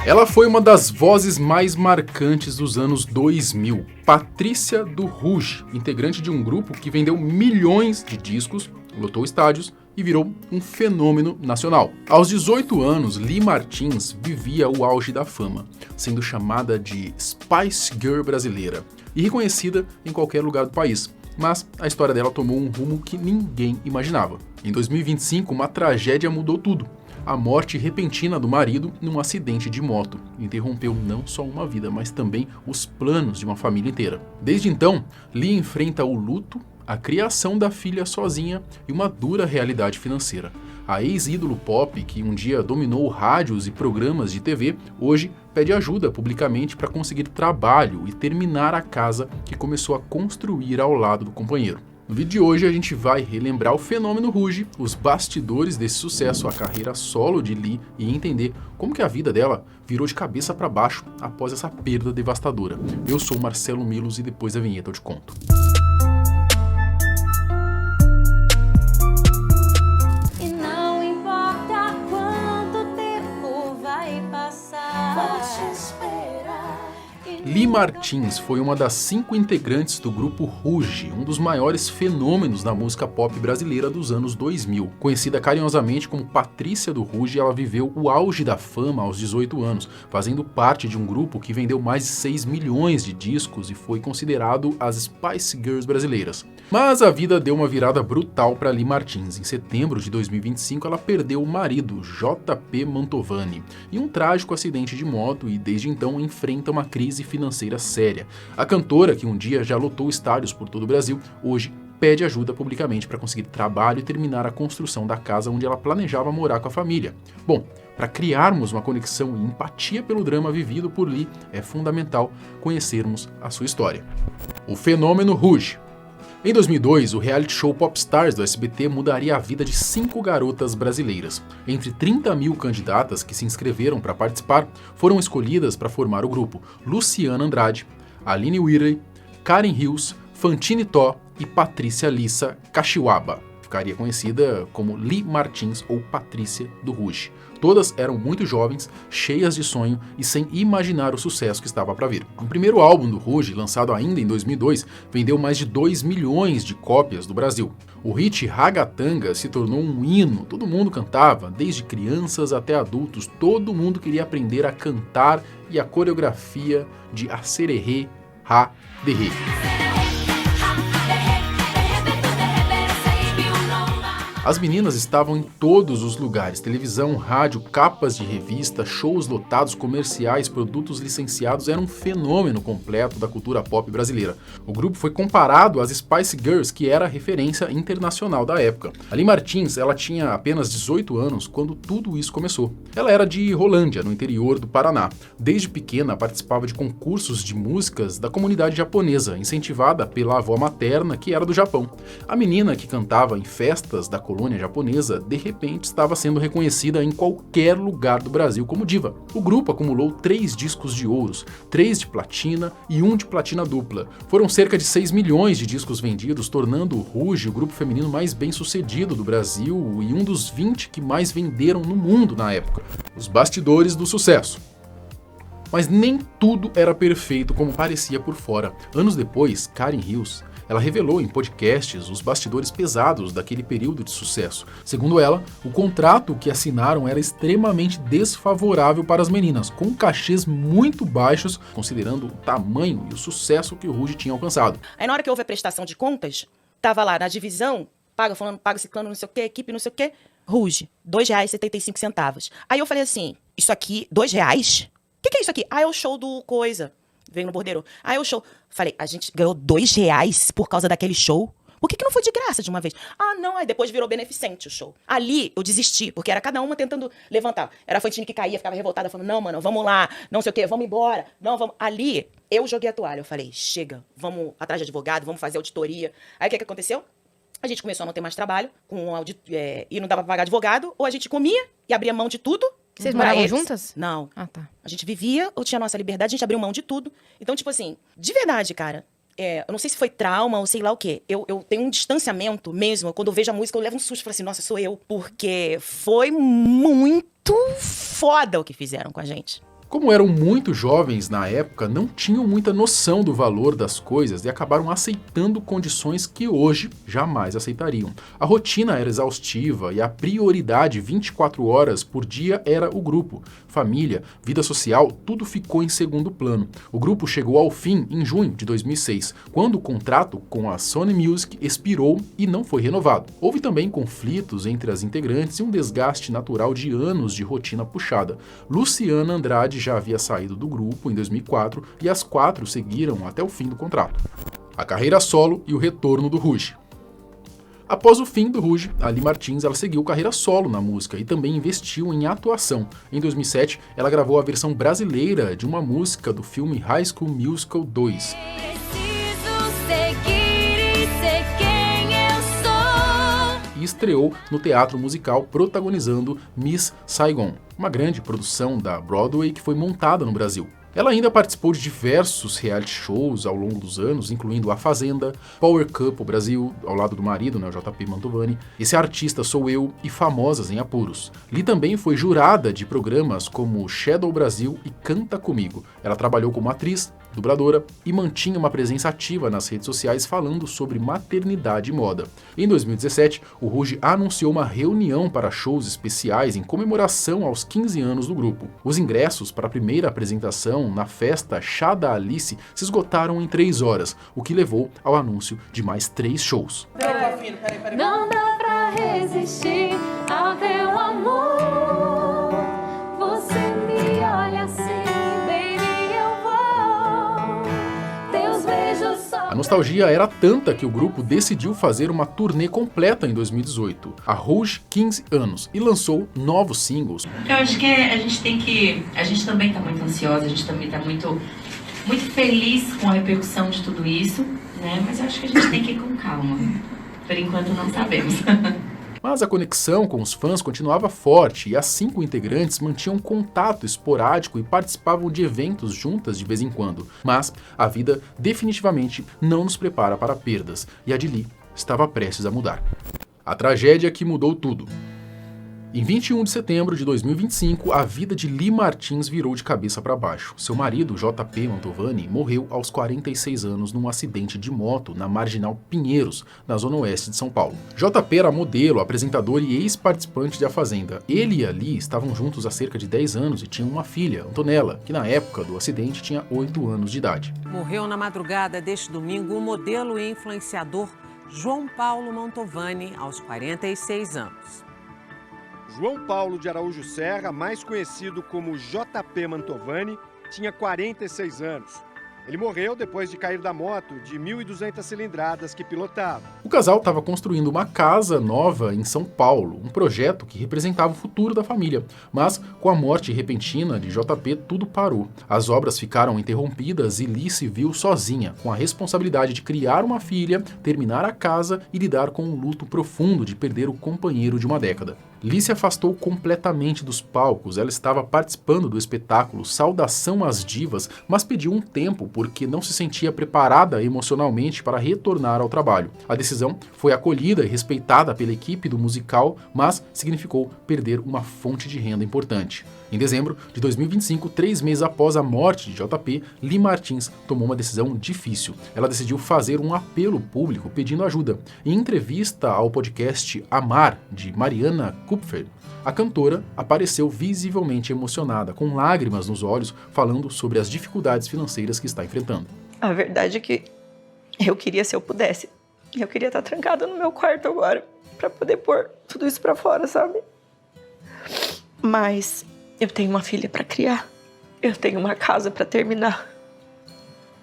Ela foi uma das vozes mais marcantes dos anos 2000, Patrícia do Ruge, integrante de um grupo que vendeu milhões de discos, lotou estádios e virou um fenômeno nacional. Aos 18 anos, Li Martins vivia o auge da fama, sendo chamada de Spice Girl brasileira e reconhecida em qualquer lugar do país. Mas a história dela tomou um rumo que ninguém imaginava. Em 2025, uma tragédia mudou tudo. A morte repentina do marido num acidente de moto interrompeu não só uma vida, mas também os planos de uma família inteira. Desde então, Li enfrenta o luto, a criação da filha sozinha e uma dura realidade financeira. A ex-ídolo pop, que um dia dominou rádios e programas de TV, hoje pede ajuda publicamente para conseguir trabalho e terminar a casa que começou a construir ao lado do companheiro. No vídeo de hoje a gente vai relembrar o fenômeno Ruge, os bastidores desse sucesso, a carreira solo de Li e entender como que a vida dela virou de cabeça para baixo após essa perda devastadora. Eu sou Marcelo Milos e depois da vinheta eu te conto. Li Martins foi uma das 5 integrantes do grupo Ruge, um dos maiores fenômenos da música pop brasileira dos anos 2000. Conhecida carinhosamente como Patrícia do Ruge, ela viveu o auge da fama aos 18 anos, fazendo parte de um grupo que vendeu mais de 6 milhões de discos e foi considerado as Spice Girls brasileiras. Mas a vida deu uma virada brutal para Li Martins. Em setembro de 2025, ela perdeu o marido, JP Mantovani, em um trágico acidente de moto e desde então enfrenta uma crise financeira séria. A cantora, que um dia já lotou estádios por todo o Brasil, hoje pede ajuda publicamente para conseguir trabalho e terminar a construção da casa onde ela planejava morar com a família. Bom, para criarmos uma conexão e empatia pelo drama vivido por Li, é fundamental conhecermos a sua história. O fenômeno Ruge. Em 2002, o reality show Popstars do SBT mudaria a vida de 5 garotas brasileiras. Entre 30 mil candidatas que se inscreveram para participar, foram escolhidas para formar o grupo Luciana Andrade, Aline Whirley, Karen Hills, Fantine Tó e Patrícia Lissa Cachiuaba. Ficaria conhecida como Li Martins ou Patrícia do Ruge. Todas eram muito jovens, cheias de sonho e sem imaginar o sucesso que estava para vir. O primeiro álbum do Ruge, lançado ainda em 2002, vendeu mais de 2 milhões de cópias do Brasil. O hit Ragatanga se tornou um hino, todo mundo cantava, desde crianças até adultos, todo mundo queria aprender a cantar e a coreografia de Asererê, Ha, Derê. As meninas estavam em todos os lugares, televisão, rádio, capas de revista, shows lotados, comerciais, produtos licenciados, era um fenômeno completo da cultura pop brasileira. O grupo foi comparado às Spice Girls, que era a referência internacional da época. A Li Martins, ela tinha apenas 18 anos quando tudo isso começou. Ela era de Rolândia, no interior do Paraná. Desde pequena participava de concursos de músicas da comunidade japonesa, incentivada pela avó materna, que era do Japão. A menina que cantava em festas da colônia japonesa, de repente estava sendo reconhecida em qualquer lugar do Brasil como diva. O grupo acumulou 3 discos de ouros, 3 de platina e 1 de platina dupla. Foram cerca de 6 milhões de discos vendidos, tornando o Ruge o grupo feminino mais bem sucedido do Brasil e um dos 20 que mais venderam no mundo na época. Os bastidores do sucesso. Mas nem tudo era perfeito como parecia por fora. Anos depois, Karen Hills, ela revelou em podcasts os bastidores pesados daquele período de sucesso. Segundo ela, o contrato que assinaram era extremamente desfavorável para as meninas, com cachês muito baixos, considerando o tamanho e o sucesso que o Ruge tinha alcançado. Aí na hora que houve a prestação de contas, tava lá na divisão, paga fulano, paga ciclano, não sei o quê, equipe não sei o quê, Ruge, R$2,75. Aí eu falei assim, isso aqui, R$2? O que é isso aqui? Ah, é o show do coisa. Veio no bordeiro. Ah, é o show. Falei, a gente ganhou R$2 por causa daquele show? Por que não foi de graça de uma vez? Ah, não, aí depois virou beneficente o show. Ali eu desisti, porque era cada uma tentando levantar. Era a Fantine que caía, ficava revoltada, falando, não, mano, vamos lá, não sei o quê, vamos embora. Não, vamos. Ali, eu joguei a toalha. Eu falei, chega, vamos atrás de advogado, vamos fazer auditoria. Aí o que aconteceu? A gente começou a não ter mais trabalho, e não dava pra pagar advogado, ou a gente comia e abria mão de tudo. Vocês moravam juntas? Não. Ah, tá. A gente vivia, ou tinha a nossa liberdade, a gente abriu mão de tudo. Então, tipo assim, de verdade, cara, eu não sei se foi trauma ou sei lá o quê. Eu tenho um distanciamento mesmo. Quando eu vejo a música, eu levo um susto e falo assim, nossa, sou eu. Porque foi muito foda o que fizeram com a gente. Como eram muito jovens na época, não tinham muita noção do valor das coisas e acabaram aceitando condições que hoje jamais aceitariam. A rotina era exaustiva e a prioridade 24 horas por dia era o grupo. Família, vida social, tudo ficou em segundo plano. O grupo chegou ao fim em junho de 2006, quando o contrato com a Sony Music expirou e não foi renovado. Houve também conflitos entre as integrantes e um desgaste natural de anos de rotina puxada. Luciana Andrade já havia saído do grupo em 2004 e as quatro seguiram até o fim do contrato. A carreira solo e o retorno do Ruge. Após o fim do Ruge, a Li Martins ela seguiu carreira solo na música e também investiu em atuação. Em 2007, ela gravou a versão brasileira de uma música do filme High School Musical 2. E estreou no teatro musical protagonizando Miss Saigon, uma grande produção da Broadway que foi montada no Brasil. Ela ainda participou de diversos reality shows ao longo dos anos, incluindo A Fazenda, Power Couple Brasil, ao lado do marido, o JP Mantovani, Esse Artista Sou Eu e Famosas em Apuros. Li também foi jurada de programas como Shadow Brasil e Canta Comigo. Ela trabalhou como atriz, dubladora e mantinha uma presença ativa nas redes sociais falando sobre maternidade e moda. Em 2017, o Ruge anunciou uma reunião para shows especiais em comemoração aos 15 anos do grupo. Os ingressos para a primeira apresentação na festa Chá da Alice se esgotaram em 3 horas, o que levou ao anúncio de mais 3 shows. Não dá pra resistir ao teu amor. Você me olha assim, baby, eu vou. Teus beijos só. A nostalgia era tanta que o grupo decidiu fazer uma turnê completa em 2018, a Ruge 15 anos, e lançou novos singles. Eu acho que a gente também está muito ansiosa, a gente também está muito feliz com a repercussão de tudo isso, né? Mas eu acho que a gente tem que ir com calma. Por enquanto não sabemos. Mas a conexão com os fãs continuava forte e as 5 integrantes mantinham contato esporádico e participavam de eventos juntas de vez em quando. Mas a vida definitivamente não nos prepara para perdas e a de Li estava prestes a mudar. A tragédia que mudou tudo. Em 21 de setembro de 2025, a vida de Li Martins virou de cabeça para baixo. Seu marido, JP Mantovani, morreu aos 46 anos num acidente de moto na Marginal Pinheiros, na zona oeste de São Paulo. JP era modelo, apresentador e ex-participante de A Fazenda. Ele e a Li estavam juntos há cerca de 10 anos e tinham uma filha, Antonella, que na época do acidente tinha 8 anos de idade. Morreu na madrugada deste domingo o modelo e influenciador João Paulo Mantovani, aos 46 anos. João Paulo de Araújo Serra, mais conhecido como JP Mantovani, tinha 46 anos. Ele morreu depois de cair da moto de 1.200 cilindradas que pilotava. O casal estava construindo uma casa nova em São Paulo, um projeto que representava o futuro da família. Mas, com a morte repentina de JP, tudo parou. As obras ficaram interrompidas e Li se viu sozinha, com a responsabilidade de criar uma filha, terminar a casa e lidar com o luto profundo de perder o companheiro de uma década. Li se afastou completamente dos palcos, ela estava participando do espetáculo Saudação às Divas, mas pediu um tempo porque não se sentia preparada emocionalmente para retornar ao trabalho. A decisão foi acolhida e respeitada pela equipe do musical, mas significou perder uma fonte de renda importante. Em dezembro de 2025, 3 meses após a morte de JP, Li Martins tomou uma decisão difícil. Ela decidiu fazer um apelo público pedindo ajuda. Em entrevista ao podcast Amar, de Mariana Kupfer, a cantora apareceu visivelmente emocionada, com lágrimas nos olhos, falando sobre as dificuldades financeiras que está enfrentando. A verdade é que eu queria, se eu pudesse, eu queria estar trancada no meu quarto agora, pra poder pôr tudo isso pra fora, sabe? Mas eu tenho uma filha pra criar, eu tenho uma casa pra terminar.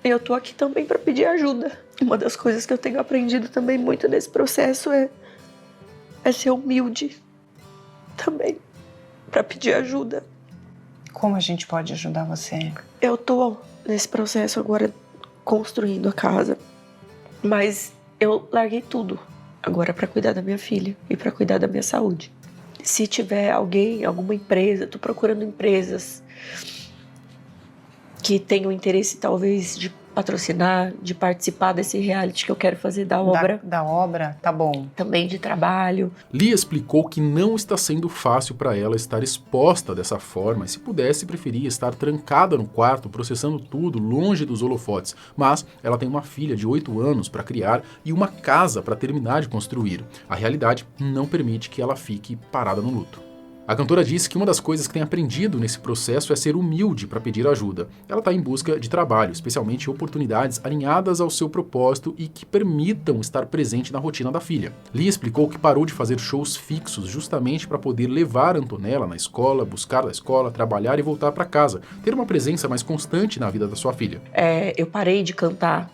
Eu tô aqui também pra pedir ajuda. Uma das coisas que eu tenho aprendido também muito nesse processo é ser humilde também, pra pedir ajuda. Como a gente pode ajudar você? Eu tô nesse processo agora construindo a casa, mas eu larguei tudo agora pra cuidar da minha filha e pra cuidar da minha saúde. Se tiver alguém, alguma empresa, tô procurando empresas que tenham interesse talvez de patrocinar, de participar desse reality que eu quero fazer da obra. Da obra, tá bom. Também de trabalho. Lia explicou que não está sendo fácil para ela estar exposta dessa forma e, se pudesse, preferia estar trancada no quarto, processando tudo, longe dos holofotes. Mas ela tem uma filha de 8 anos para criar e uma casa para terminar de construir. A realidade não permite que ela fique parada no luto. A cantora disse que uma das coisas que tem aprendido nesse processo é ser humilde para pedir ajuda. Ela está em busca de trabalho, especialmente oportunidades alinhadas ao seu propósito e que permitam estar presente na rotina da filha. Lia explicou que parou de fazer shows fixos justamente para poder levar Antonella na escola, buscar da escola, trabalhar e voltar para casa, ter uma presença mais constante na vida da sua filha. Eu parei de cantar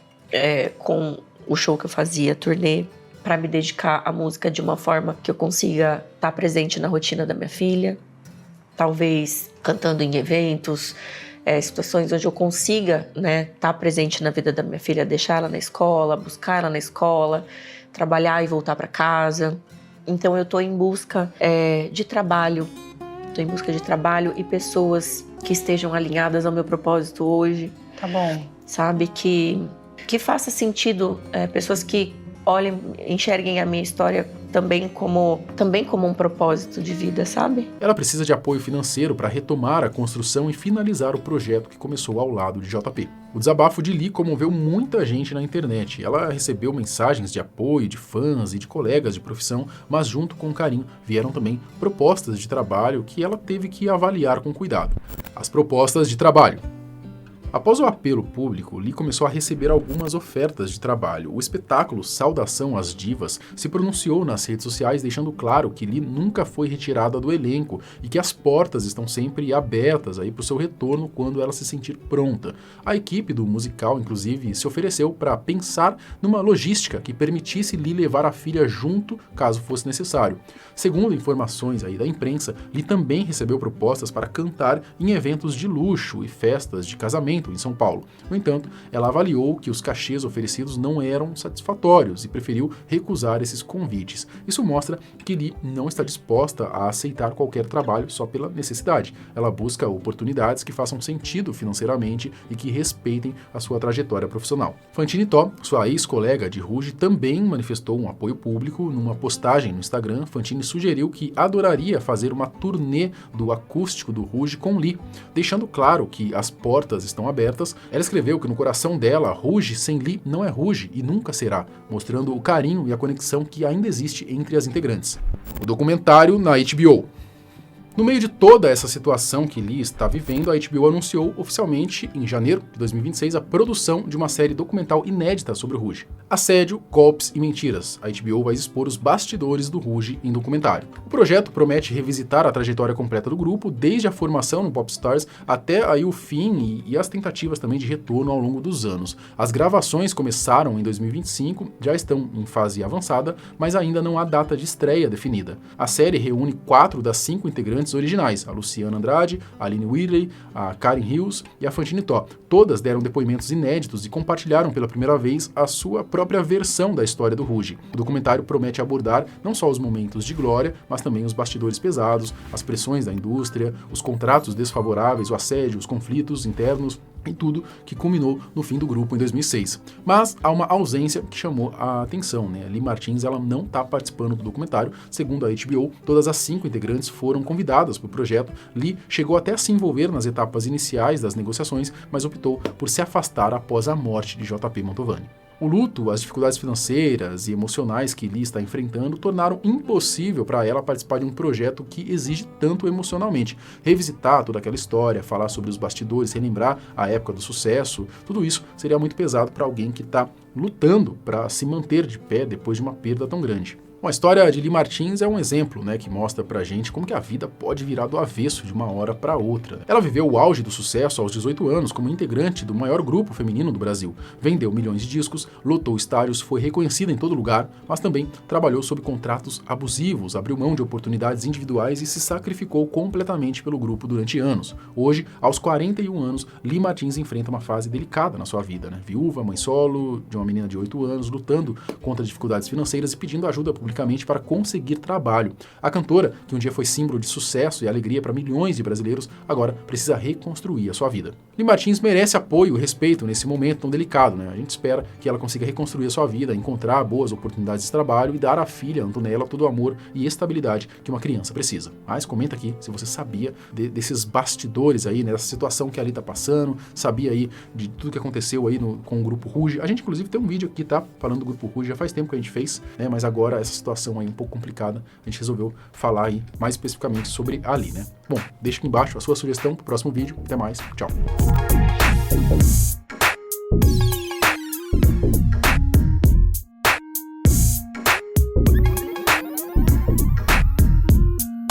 com o show que eu fazia, turnê, para me dedicar à música de uma forma que eu consiga estar presente na rotina da minha filha, talvez cantando em eventos, situações onde eu consiga, né, estar presente na vida da minha filha, deixar ela na escola, buscar ela na escola, trabalhar e voltar para casa. Então eu estou em busca de trabalho, e pessoas que estejam alinhadas ao meu propósito hoje. Tá bom. Sabe, que faça sentido, pessoas que olhem, enxerguem a minha história também como um propósito de vida, sabe? Ela precisa de apoio financeiro para retomar a construção e finalizar o projeto que começou ao lado de JP. O desabafo de Lia comoveu muita gente na internet. Ela recebeu mensagens de apoio de fãs e de colegas de profissão, mas junto com carinho vieram também propostas de trabalho que ela teve que avaliar com cuidado. As propostas de trabalho. Após o apelo público, Lia começou a receber algumas ofertas de trabalho. O espetáculo Saudação às Divas se pronunciou nas redes sociais, deixando claro que Lia nunca foi retirada do elenco e que as portas estão sempre abertas para o seu retorno quando ela se sentir pronta. A equipe do musical, inclusive, se ofereceu para pensar numa logística que permitisse Lia levar a filha junto, caso fosse necessário. Segundo informações da imprensa, Lia também recebeu propostas para cantar em eventos de luxo e festas de casamento em São Paulo. No entanto, ela avaliou que os cachês oferecidos não eram satisfatórios e preferiu recusar esses convites. Isso mostra que Lia não está disposta a aceitar qualquer trabalho só pela necessidade. Ela busca oportunidades que façam sentido financeiramente e que respeitem a sua trajetória profissional. Fantine Tó, sua ex-colega de Rouge, também manifestou um apoio público. Numa postagem no Instagram, Fantine sugeriu que adoraria fazer uma turnê do acústico do Rouge com Lia, deixando claro que as portas estão abertas. Ela escreveu que no coração dela, Rouge sem Lia não é Rouge e nunca será, mostrando o carinho e a conexão que ainda existe entre as integrantes. O documentário na HBO. No meio de toda essa situação que Lia está vivendo, a HBO anunciou oficialmente, em janeiro de 2026, a produção de uma série documental inédita sobre o Rouge. Assédio, golpes e mentiras. A HBO vai expor os bastidores do Rouge em documentário. O projeto promete revisitar a trajetória completa do grupo, desde a formação no Popstars até o fim e as tentativas também de retorno ao longo dos anos. As gravações começaram em 2025, já estão em fase avançada, mas ainda não há data de estreia definida. A série reúne 4 das 5 integrantes originais, a Luciana Andrade, a Aline Whitley, a Karen Hills e a Fantine Tó. Todas deram depoimentos inéditos e compartilharam pela primeira vez a sua própria versão da história do Rouge. O documentário promete abordar não só os momentos de glória, mas também os bastidores pesados, as pressões da indústria, os contratos desfavoráveis, o assédio, os conflitos internos e tudo que culminou no fim do grupo em 2006. Mas há uma ausência que chamou a atenção, A Lia Martins, ela não está participando do documentário. Segundo a HBO, todas as 5 integrantes foram convidadas para o projeto. Lia chegou até a se envolver nas etapas iniciais das negociações, mas optou por se afastar após a morte de JP Mantovani. O luto, as dificuldades financeiras e emocionais que Lia está enfrentando tornaram impossível para ela participar de um projeto que exige tanto emocionalmente. Revisitar toda aquela história, falar sobre os bastidores, relembrar a época do sucesso, tudo isso seria muito pesado para alguém que está lutando para se manter de pé depois de uma perda tão grande. Bom, a história de Lia Martins é um exemplo, que mostra pra gente como que a vida pode virar do avesso de uma hora para outra. Ela viveu o auge do sucesso aos 18 anos como integrante do maior grupo feminino do Brasil. Vendeu milhões de discos, lotou estádios, foi reconhecida em todo lugar, mas também trabalhou sob contratos abusivos, abriu mão de oportunidades individuais e se sacrificou completamente pelo grupo durante anos. Hoje, aos 41 anos, Lia Martins enfrenta uma fase delicada na sua vida, Viúva, mãe solo, de uma menina de 8 anos, lutando contra dificuldades financeiras e pedindo ajuda pública economicamente para conseguir trabalho. A cantora, que um dia foi símbolo de sucesso e alegria para milhões de brasileiros, agora precisa reconstruir a sua vida. Li Martins merece apoio e respeito nesse momento tão delicado, né? A gente espera que ela consiga reconstruir a sua vida, encontrar boas oportunidades de trabalho e dar à filha, Antonella, todo o amor e estabilidade que uma criança precisa. Mas comenta aqui se você sabia desses bastidores aí, né, dessa situação que a Ali tá passando, sabia aí de tudo que aconteceu aí com o Grupo Ruge. A gente, inclusive, tem um vídeo aqui, tá? Falando do Grupo Ruge, já faz tempo que a gente fez, né? Mas agora essa situação aí um pouco complicada, a gente resolveu falar aí mais especificamente sobre a Ali, né? Bom, deixa aqui embaixo a sua sugestão pro próximo vídeo. Até mais, tchau!